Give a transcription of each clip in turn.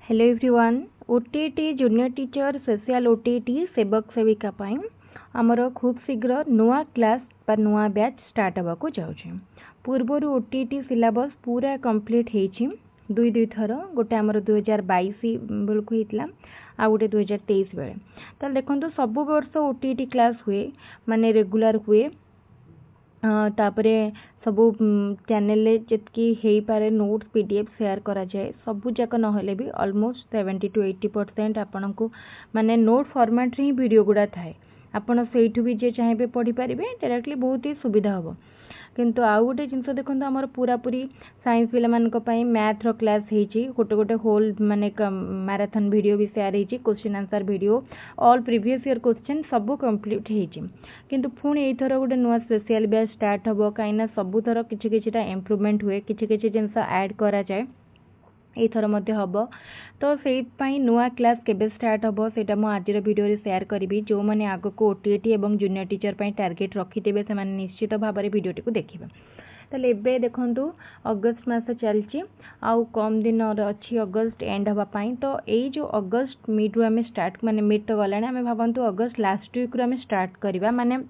Hello everyone OTT junior teacher special OTT सेवक सेविका पाई आमर खूब शीघ्र नुआ क्लास बा नुआ बैच स्टार्ट होगा को जाउछे। पूर्वर ओटीटी सिलेबस पूरा कंप्लीट हेछि दुई दुई थर गोटे आमर 2022 बेलू होता आ गोटे 2023 बेले तो देखो सब वर्ष ओटीटी क्लास हुए माने रेगुलर हुए तापरे सबू चैनल जितकी हो पारे नोट्स पीडीएफ शेयर करा जाए सबू जाक नहले भी ऑलमोस्ट 70 to 80% आपन को माने नोट फॉर्मेट रे ही वीडियो गुडा थाए आपन सेठू भी जे चाहेबे पढ़ी पारिबे डायरेक्टली बहुत ही सुविधा होबो। किंतु आउ गोटे जिनस देखो आमर पूरा पूरी साइंस पिला मानक पई मैथ रो क्लास हेची गोटे गोटे होल माने मैराथन वीडियो भी शेयर हेची question answer video all previous year question सब कंप्लीट हेची। किंतु पुणी एथर गोटे नुआ स्पेशल बैच स्टार्ट हबो काइना सब थर किछि किछिटा इम्प्रूवमेंट हुए किछि किछि जिनस ऐड करा जाए एथर मध्य हबो तो सेई पई नुआ क्लास केबे स्टार्ट हबो सेटा मो आजिर वीडियो रे शेयर करिवि जो माने आगो को ओटीटी एवं जूनियर टीचर पई टारगेट रखितेबे से माने निश्चित भाव में वीडियो को देखिबे। ताले एबे देखंतु अगस्त मास चलची आउ कम दिन अच्छी अगस्त एंड हवा पाई तो एई जो अगस्त मिड रो हमें स्टार्ट माने मिड तो गलाने हमें भावंतु अगस्त लास्ट वीक रो हमें स्टार्ट करबा माने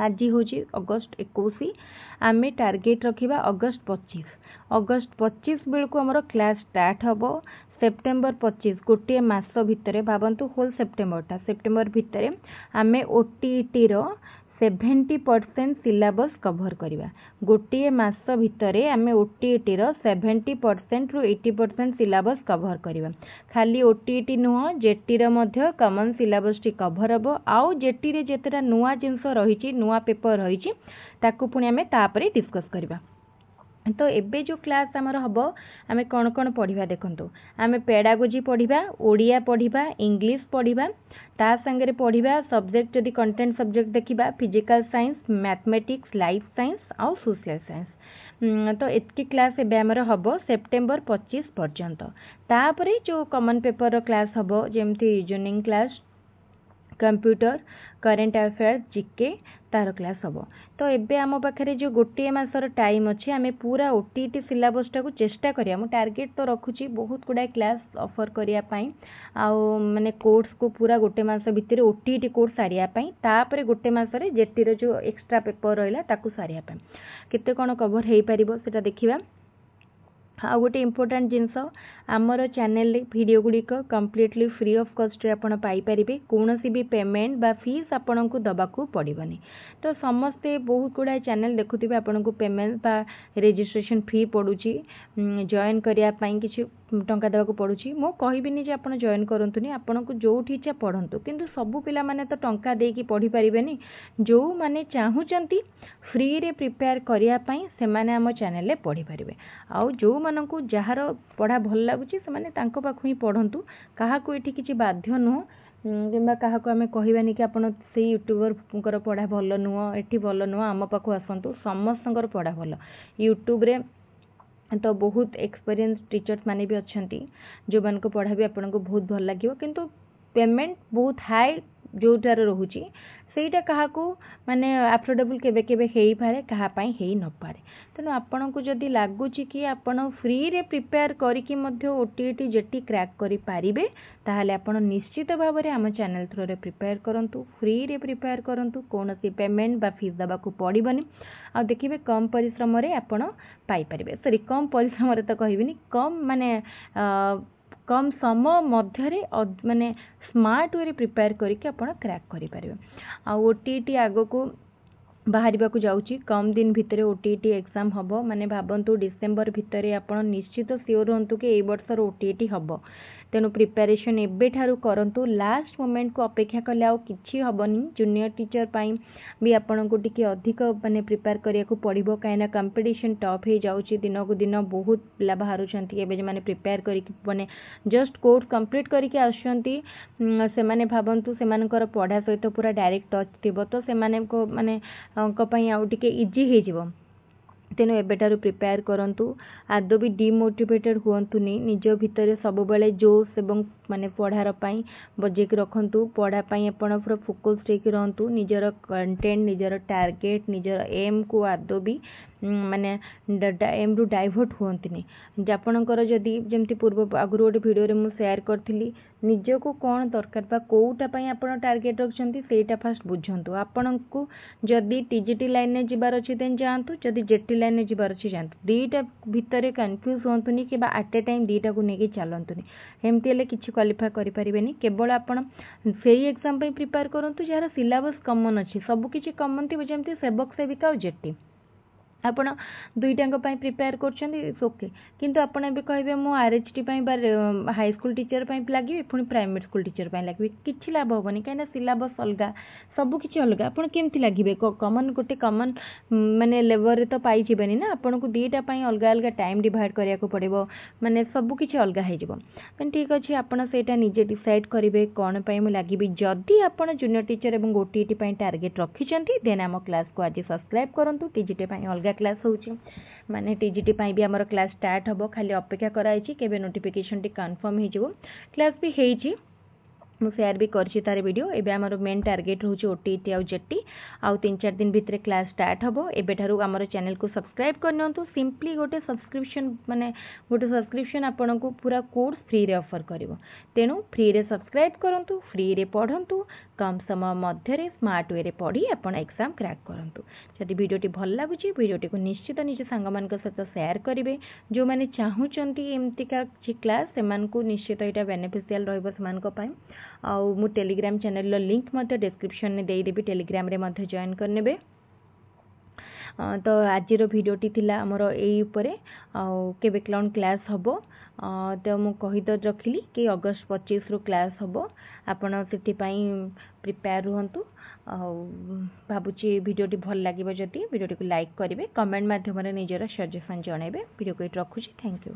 आज हूँ अगस्त 21 आम टार्गेट रखा अगस्त 25 बेलू आमर क्लास स्टार्ट हम सेप्टेम्बर 25 गोटे मास भितर भावतु होल सेप्टेम्बर भितर आम ओटीटी रो 70% सिलेबस कभर करवा गोटे मास भितर आम ओटीटी रो 70% रु 80% सिलेबस कभर करवा खाली ओटीटी नुह जेटी रो मध्य कॉमन सिलेबस टी कभर हबो आउ जेटी रे जेतेटा नुआ जिंस रही नुआ पेपर रही ताकू पुणी आम तापरे डिस्कस करवा। तो एबे जो क्लास आमर हम आम कौन कौन पढ़ा देखो आम पेडागोजी पढ़ा ओडिया पढ़ा इंग्लिश पढ़ा ता संगे पढ़ा सब्जेक्ट जदि कंटेंट सब्जेक्ट देखा physical science mathematics life science आउ सोशल साइंस तो एतकी क्लास एबे हमर हबो सेप्टेम्बर 25 पर्यंत तापरे जो कॉमन पेपर क्लास हबो जेमती reasoning class computer current affairs GK तार क्लास हम तो एबे आम पाखे जो गोटे मासर टाइम अच्छे आम पूरा ओटीटी सिलेबस टाक चेष्टा करिया मु टार्गेट तो रखुची बहुत गुड़ा क्लास ऑफर करने माने कोर्स को पूरा गोटे मास भितर ओटीटी कोर्स सारिया तापर गोटे मासरे जेटीर जो एक्स्ट्रा पेपर रहा ताकू सारिया केते कौन कवर हो पारिबो सेटा देखिबा। आ गोटे इम्पोर्टाट जिनस आमर चैनल वीडियो गुड़िक कम्प्लीटली फ्री ऑफ कॉस्ट आपड़ पाइपर कौन भी पेमेंट बा फीस आपन को दबाकू पड़बनी तो समस्ते बहुत गुड़ा चैनल देखुवे आपन को पेमेंट बा रजिस्ट्रेशन फी पड़ुची जॉइन करने कि टंका देवाक पड़ुची मो कहबिनी आप जॉइन करूँ आपन को जो इच्छा पढ़ंतु किंतु सबू पिला माने तो टंका देकी पढ़ी पारिबेनी जो माने चाहूचंती फ्री रे प्रिपेयर करने से माने आम चैनल पढ़ी पारिबे आउ जो मानकु जार पढ़ा भल लगुच से पाखु ही पढ़ंतु क्या किसी बाध्य नुह कि क्या आम कहबानी कि आपड़ से यूट्यूबर पढ़ा भल नुह एटी भल नुह आम पाखु आसतु समस्त पढ़ा भल यूट्यूब रे तो बहुत एक्सपीरियंस टीचर्स माने भी अच्छा जो मान को पढ़ा भी आपको बहुत भल लगे किंतु पेमेंट बहुत हाई जोटार रोचे ସେଇଟା କାହାକୁ ମାନେ ଆଫୋର୍डेबल केबे केबे हेई पारे कहा पाई हेई न पारे तेणु आपन को जदि लागुची कि आपन फ्री रे प्रिपेयर करिकी मध्य ओटीटी जेटी क्रैक करि पारिबे ताहाले आपन निश्चित भाव में आम चैनल थ्रू रे प्रिपेयर करंतु फ्री रे प्रिपेयर करंतु कोनोसी पेमेंट बा फीस दबा को पड़िबनी आ देखिबे कम परिश्रम रे आपन पाई पारिबे सॉरी कम परिश्रम रे तो कहबिनी कम माने कम समय मध्य माने स्मार्ट वे प्रिपेयर करके आप क्रैक करें आ ओटीटी आग को बाहर को जाऊँगी कम दिन भितर ओटीटी एग्जाम हम माने भावतु डिसेम्बर भितर आप निश्चित सियोर हूँ कि वर्षर ओटीटी हम तेणु प्रिपेरेसन एबेठारु करंतु लास्ट मोमेंट को अपेक्षा कले आउ किछि हबनी जूनियर टीचर पाई भी आपन को टिके अधिक माने प्रिपेयर करिया को पड़िबो काइना कंपटीशन टफ हे जाउची दिन को दिन बहुत पिला बाहरु छंती एबे जे माने प्रिपेयर करी माने जस्ट कोर्स कंप्लीट करिके आछंती से माने भावंतु से मानकर पढ़ा सहित पूरा डायरेक्ट टच थिबो तो से माने को माने को पई आउ टिके इजी हे जिवो तेणु एबेठारु प्रिपेयर करंतु आदौ भी डिमोटिवेटेड हुअंतुनी निज भितर सब बेले जोश एवं माने पढ़ार पाई बजेक रखंतु पढ़ा पाई आपण पूरा फोकस टेक रहंतु निजर कंटेंट निजर टार्गेट निजर एम को आदौ भी माने एम रु डाइवर्ट हुअंतुनी आपणकर जदि जेमती पूर्व आगुरु गोटे वीडियो रे मु शेयर करथिली निजको कौन दरकार बा कोउटा पई आपण टार्गेट रखछंती सेटा फास्ट बुझंतु आपणको जदि टीजीटी लाइन ने जिबार अछि देन जांतु जदि जेटी लाइन ने जिबार अछि जांतु दीटा भितरे कंफ्यूज होंतुनी कि बा एट ए टाइम दीटा को नेकी चलंतुनी एमती हेले किछि क्वालिफाई करि परिबेनी केवल आपण सेही एग्जाम पई प्रिपेयर करंतु जहार सिलेबस कॉमन अछि सब किछि कॉमन थि जेमती सेवक सेविका और जेटी आपण दुईटांग प्रिपेयर कर ओके किंतु आपण भी कहे मु आरएचटी हाई स्कूल टीचर लगे पुणी प्राइमेरी स्कूल टीचर लगे किसी लाभ हेनी कहीं सिलेबस अलग सबकि अलग आपड़ केमती लगे कमन गोटे कमन माने लेवल रे तो पाइबे ना आपन को दीटा अलग अलग टाइम डिवाइड करिया पड़ो माने सबकि अलग हो ठीक अच्छे आपड़ से निजे डिसाइड करेंगे कौन पर लगे जदि आप जूनियर टीचर और ओटीईटी टार्गेट रखिंट देन आम क्लास को आज सब्सक्राइब करूँ टीजीटी अलग क्लास होची माने टीजीटी भी आमर क्लास स्टार्ट हम खाली अपेक्षा कराई केबे नोटिफिकेशन टी कन्फर्म हो क्लास भी होती मु शेयर भी करछि तार वीडियो एबे हमर मेन टार्गेट होची ओटीईटी आ जेटी आ 3-4 दिन भितर क्लास स्टार्ट हबो एबे ठारू हमर चैनल को सब्सक्राइब करनंतु सिंपली गोटे सब्सक्रिप्शन आपन को पूरा कोर्स फ्री रे ऑफर करिवो तेनु फ्री रे सब्सक्राइब करंतु फ्री रे पढंतु कम समय मध्य रे स्मार्ट वे रे पढ़ी आपन एग्जाम क्रैक करंतु जदि वीडियोटी भल लागुची वीडियोटी को निश्चित निज संग मान को साथ शेयर करिवे जो माने चाहुचंती एमती का क्लास सेमान को निश्चित एटा बेनिफिशियल रहइबो समान को पाए आउ मु टेलीग्राम चैनल लिंक मध्य डिस्क्रिप्शन में दे देबी टेलीग्राम रे मध्य जॉइन करनेबे तो आज भिडियोटी थिला हमर एई उपरे केबे क्लाउन क्लास हबो तो मु कहि तो रखिली कि अगस्त 25 रु क्लास हबो आपण सेठी पई प्रिपेयर रहंतु भाबुची भिडियोटी भल लागिबो जति भिडियोटी को लाइक करिवे कमेंट माध्यम रे निजरा सजेशन जणाइबे वीडियो को रखुची थैंक यू।